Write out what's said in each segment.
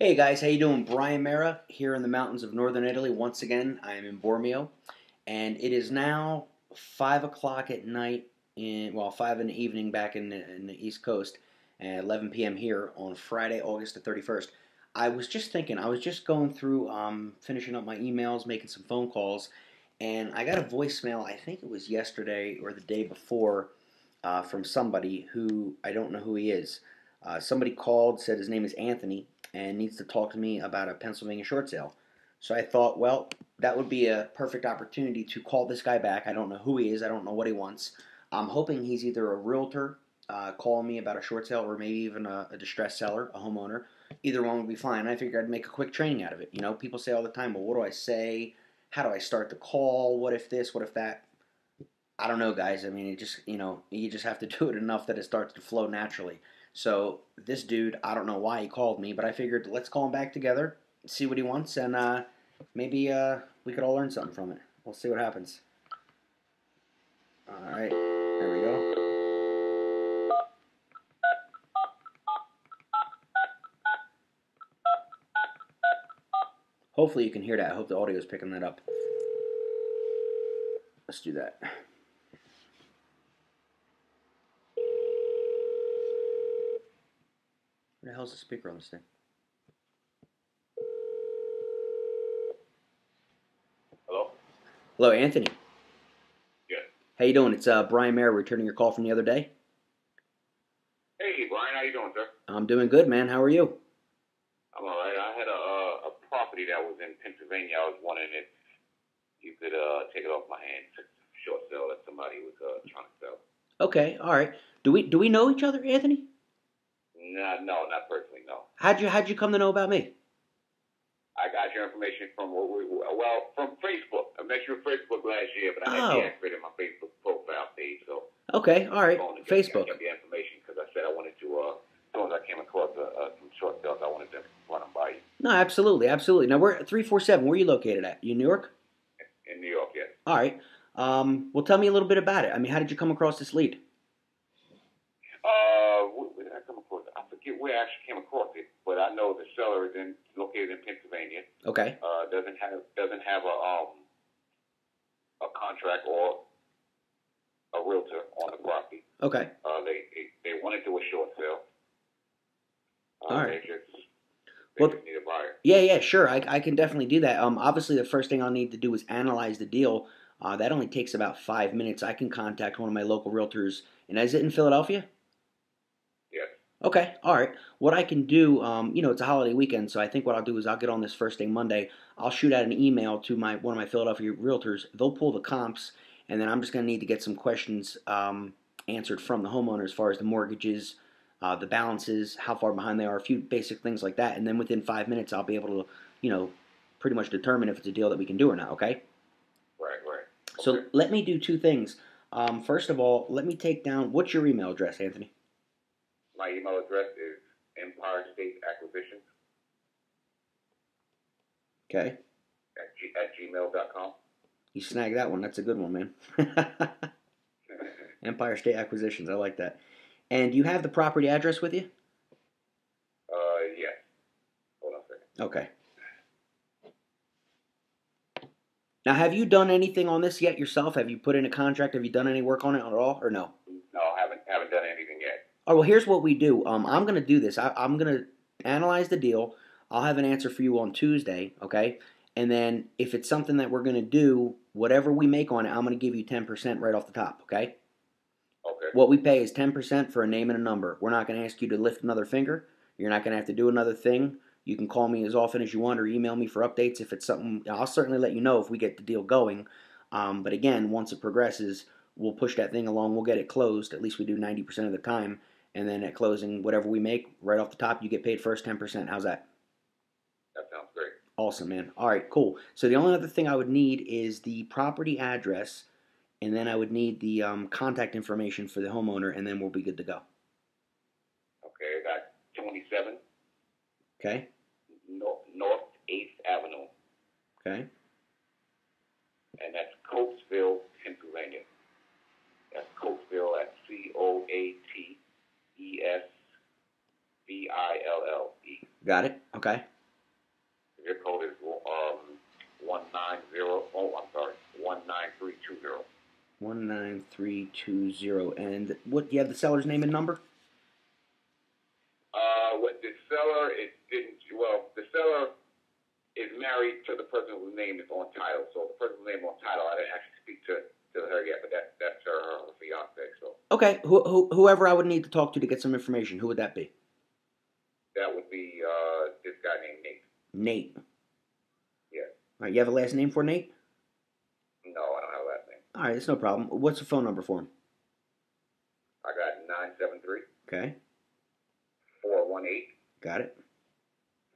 Hey guys, how you doing? Brian Meara here in the mountains of northern Italy. Once again, I am in Bormio, and it is now 5 o'clock at night. 5 in the evening back in the East Coast, at 11 p.m. here on Friday, August the 31st. I was just thinking, I was just going through, finishing up my emails, making some phone calls, and I got a voicemail. I think it was yesterday or the day before, from somebody who I don't know who he is. Somebody called, said his name is Anthony, and needs to talk to me about a Pennsylvania short sale. So I thought, well, that would be a perfect opportunity to call this guy back. I don't know who he is. I don't know what he wants. I'm hoping he's either a realtor calling me about a short sale or maybe even a distressed seller, a homeowner. Either one would be fine. I figured I'd make a quick training out of it. You know, people say all the time, well, what do I say? How do I start the call? What if this? What if that? I don't know, guys. I mean, it just, you just have to do it enough that it starts to flow naturally. So this dude, I don't know why he called me, but I figured let's call him back together, see what he wants, and maybe we could all learn something from it. We'll see what happens. All right, there we go. Hopefully you can hear that. I hope the audio is picking that up. Let's do that. Where the hell's the speaker on this thing? Hello? Hello, Anthony. Yes. How you doing? It's Brian Mayer returning your call from the other day. Hey, Brian, how you doing, sir? I'm doing good, man. How are you? I'm all right. I had a property that was in Pennsylvania. I was wondering if you could take it off my hands. It's a short sale that somebody was trying to sell. Okay, all right. Do we know each other, Anthony? No, not personally, no. How'd you come to know about me? I got your information from from Facebook. I met you on Facebook last year, but I had Oh, deactivated my Facebook profile page, so okay, all right. I Facebook. got the information because I said I wanted to. As soon as I came across some short sales, I wanted to run them by you No, absolutely, absolutely. Now we're at 347. Where are you located at? You in New York? in New York. Yes. All right. Well, tell me a little bit about it. I mean, how did you come across this lead? Where did I come across it? I forget where I actually came across it, but I know the seller is located in Pennsylvania. Okay. Doesn't have a contract or a realtor on the property. Okay. They want to do a short sale. All right. They Well, just need a buyer. yeah, sure. I can definitely do that. Obviously, the first thing I'll need to do is analyze the deal. That only takes about 5 minutes. I can contact one of my local realtors. And is it in Philadelphia? Yes. Okay, all right. What I can do, it's a holiday weekend, so I think what I'll do is I'll get on this first thing Monday. I'll shoot out an email to one of my Philadelphia realtors. They'll pull the comps, and then I'm just going to need to get some questions answered from the homeowner as far as the mortgages, the balances, how far behind they are, a few basic things like that. And then within 5 minutes, I'll be able to, pretty much determine if it's a deal that we can do or not. Okay. Right. So Okay. let me do two things. First of all, let me take down what's your email address, Anthony? My email address is Empire State Acquisitions Okay. at gmail.com. You snagged that one. That's a good one, man. Empire State Acquisitions. I like that. And you have the property address with you? Yes. Hold on a second. Okay. Now, have you done anything on this yet yourself? Have you put in a contract? Have you done any work on it at all, or no? No, haven't done anything yet. Oh, well, here's what we do. I'm going to do this. I'm going to analyze the deal. I'll have an answer for you on Tuesday, okay? And then if it's something that we're going to do, whatever we make on it, I'm going to give you 10% right off the top, okay? Okay. What we pay is 10% for a name and a number. We're not going to ask you to lift another finger. You're not going to have to do another thing. You can call me as often as you want or email me for updates if it's something. I'll certainly let you know if we get the deal going. But again, once it progresses, we'll push that thing along. We'll get it closed. At least we do 90% of the time. And then at closing, whatever we make, right off the top, you get paid first 10%. How's that? That sounds great. Awesome, man. All right, cool. So the only other thing I would need is the property address, and then I would need the contact information for the homeowner, and then we'll be good to go. Okay, I got 27 Okay? North 8th Avenue, Okay? and that's Coatesville, Pennsylvania. That's Coatesville at Coatesville. Got it? Okay. Oh, I'm sorry. 19320. 19320. And what? Do you have the seller's name and number? With the seller, it didn't. Well, the seller is married to the person whose name is on title. So the person's name on title, I didn't actually speak to her yet, but that's her fiance. So Okay. Whoever I would need to talk to get some information. Who would that be? that would be this guy named Nate. Nate. Yeah. All right. You have a last name for Nate? No, I don't have a last name. All right. That's no problem. What's the phone number for him? I got 973 Okay. 418 Got it.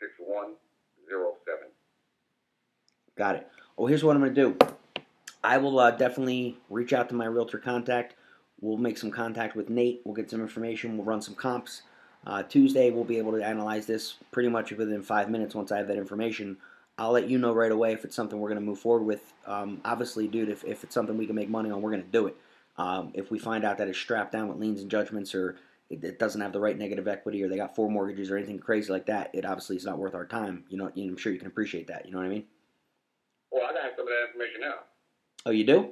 6107. Got it. Oh, here's what I'm going to do. I will definitely reach out to my realtor contact. We'll make some contact with Nate. We'll get some information. We'll run some comps. Tuesday, we'll be able to analyze this pretty much within 5 minutes once I have that information. I'll let you know right away if it's something we're going to move forward with. Obviously, dude, if it's something we can make money on, we're going to do it. If we find out that it's strapped down with liens and judgments, or it doesn't have the right negative equity, or they got 4 mortgages or anything crazy like that, it obviously is not worth our time. You know, I'm sure you can appreciate that. You know what I mean? Well, I got some of that information now. Oh, you do?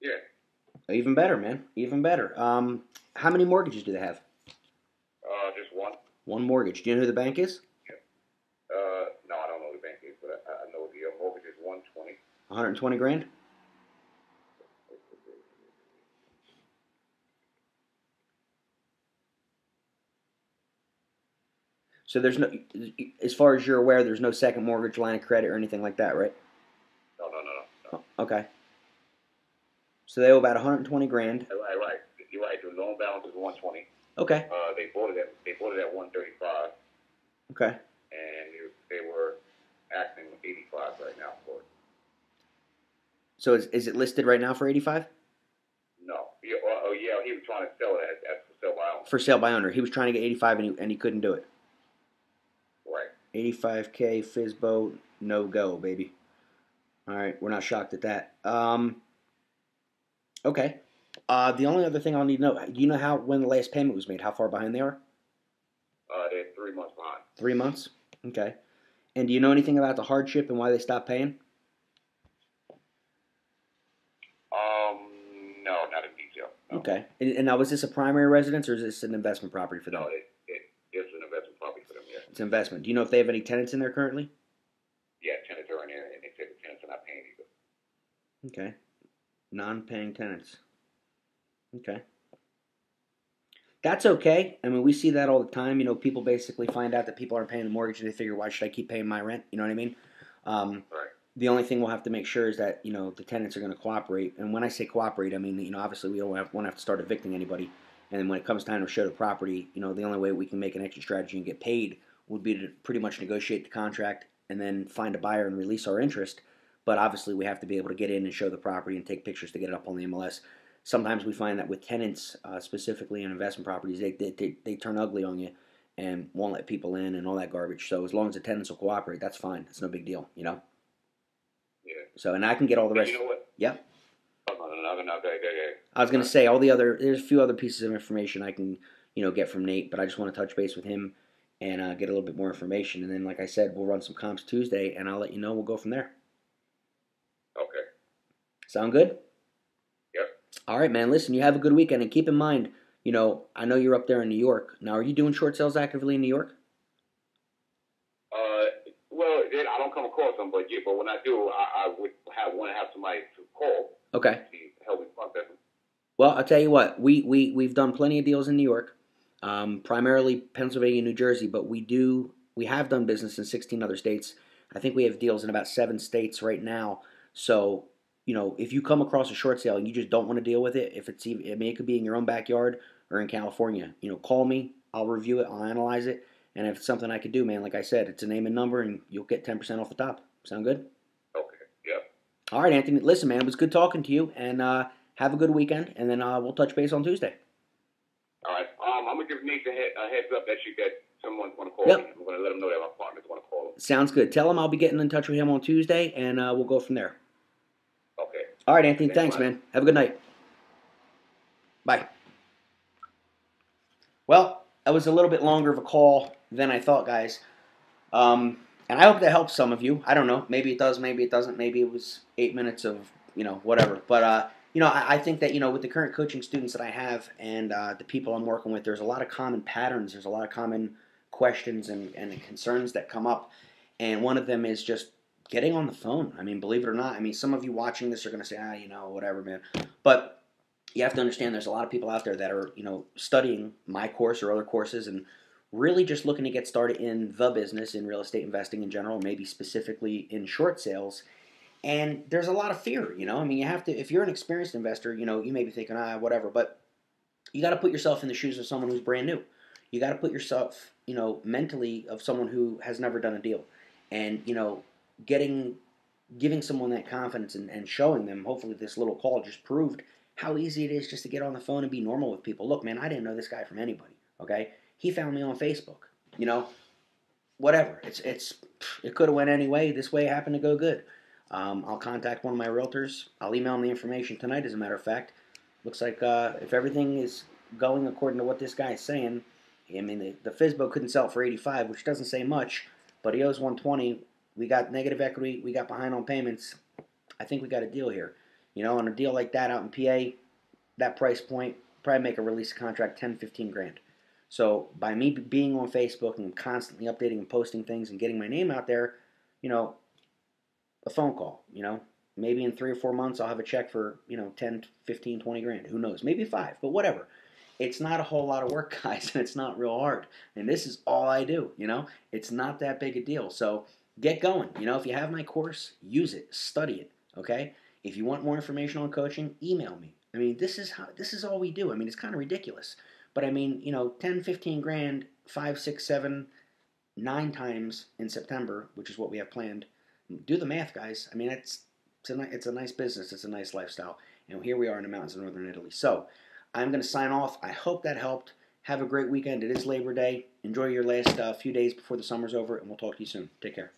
Yeah. Even better, man. Even better. How many mortgages do they have? Just one. One mortgage. Do you know who the bank is? Yeah. No, I don't know the bank is, but I know the mortgage is 120. 120 grand? So there's no, as far as you're aware, there's no second mortgage, line of credit, or anything like that, right? No. Oh, okay. So they owe about 120 grand. Right. You're right. The loan balance is 120. Okay. They bought it at 135. Okay. And they were asking 85 right now for it. So is it listed right now for 85? No. Yeah, he was trying to sell it as for sale by owner. For sale by owner. He was trying to get 85 and he couldn't do it. Right. 85K FISBO, no go, baby. All right, we're not shocked at that. Okay. The only other thing I'll need to know, do you know when the last payment was made? How far behind they are? They're 3 months behind. 3 months? Okay. And do you know anything about the hardship and why they stopped paying? No, not in detail. No. Okay. And now, was this a primary residence or is this an investment property for them? No, it's an investment property for them, yeah. It's an investment. Do you know if they have any tenants in there currently? Yeah, tenants are in there, and they said the tenants are not paying either. Okay. Non-paying tenants. Okay. That's okay. I mean, we see that all the time. You know, people basically find out that people aren't paying the mortgage and they figure, why should I keep paying my rent? You know what I mean? Right. The only thing we'll have to make sure is that, you know, the tenants are going to cooperate. And when I say cooperate, I mean, you know, obviously we don't want to have to start evicting anybody. And then when it comes time to show the property, you know, the only way we can make an exit strategy and get paid would be to pretty much negotiate the contract and then find a buyer and release our interest. But obviously we have to be able to get in and show the property and take pictures to get it up on the MLS. Sometimes we find that with tenants, specifically in investment properties, they turn ugly on you and won't let people in and all that garbage. So as long as the tenants will cooperate, that's fine. It's no big deal, you know? Yeah. So, and I can get all the rest. You know what? Yeah. Okay. I was going to say there's a few other pieces of information I can, you know, get from Nate, but I just want to touch base with him and get a little bit more information. And then, like I said, we'll run some comps Tuesday, and I'll let you know. We'll go from there. Okay. Sound good? Yep. All right, man. Listen, you have a good weekend, and keep in mind, you know, I know you're up there in New York. Now, are you doing short sales actively in New York? Well, I don't come across them, but when I do, I would want to have somebody to call. Okay. To help me process them. Well, I'll tell you what. We've done plenty of deals in New York, primarily Pennsylvania, New Jersey, but we have done business in 16 other states. I think we have deals in about 7 states right now. So, you know, if you come across a short sale and you just don't want to deal with it, if it's even, I mean, it could be in your own backyard or in California. You know, call me. I'll review it. I'll analyze it. And if it's something I could do, man, like I said, it's a name and number, and you'll get 10% off the top. Sound good? Okay. Yep. All right, Anthony. Listen, man, it was good talking to you, and have a good weekend, and then we'll touch base on Tuesday. All right. I'm gonna give Nate a heads up that someone's gonna call Yep. me. I'm gonna let him know that my partner's gonna call him. Sounds good. Tell him I'll be getting in touch with him on Tuesday, and we'll go from there. Okay. All right, Anthony. Thanks, man. Have a good night. Bye. Well, that was a little bit longer of a call than I thought, guys. And I hope that helps some of you. I don't know. Maybe it does. Maybe it doesn't. Maybe it was 8 minutes of whatever. But I think that with the current coaching students that I have and the people I'm working with, there's a lot of common patterns. There's a lot of common questions and concerns that come up, and one of them is just getting on the phone. I mean, believe it or not, I mean, some of you watching this are going to say, whatever, man. But you have to understand there's a lot of people out there that are, studying my course or other courses and really just looking to get started in the business, in real estate investing in general, maybe specifically in short sales. And there's a lot of fear, I mean, you have to, if you're an experienced investor, you may be thinking, whatever, but you got to put yourself in the shoes of someone who's brand new. You got to put yourself, mentally of someone who has never done a deal. And, getting giving someone that confidence and showing them, hopefully this little call just proved how easy it is just to get on the phone and be normal with people. Look, man, I didn't know this guy from anybody. Okay, he found me on Facebook. You know, whatever. It could have went any way. This way happened to go good. I'll contact one of my realtors. I'll email him the information tonight. As a matter of fact, looks like if everything is going according to what this guy is saying, I mean the FISBO couldn't sell it for 85, which doesn't say much, but he owes 120. We got negative equity. We got behind on payments. I think we got a deal here. On a deal like that out in PA, that price point, probably make a release contract 10, 15 grand. So by me being on Facebook and constantly updating and posting things and getting my name out there, you know, a phone call, maybe in 3 or 4 months I'll have a check for, 10, 15, 20 grand. Who knows? Maybe 5, but whatever. It's not a whole lot of work, guys, and it's not real hard. And this is all I do, It's not that big a deal. So get going. If you have my course, use it, study it, okay? If you want more information on coaching, email me. I mean, this is all we do. I mean, it's kind of ridiculous. But I mean, 10, 15 grand, 5, 6, 7, 9 times in September, which is what we have planned. Do the math, guys. I mean, it's a nice business. It's a nice lifestyle. And here we are in the mountains of northern Italy. So I'm going to sign off. I hope that helped. Have a great weekend. It is Labor Day. Enjoy your last few days before the summer's over, and we'll talk to you soon. Take care.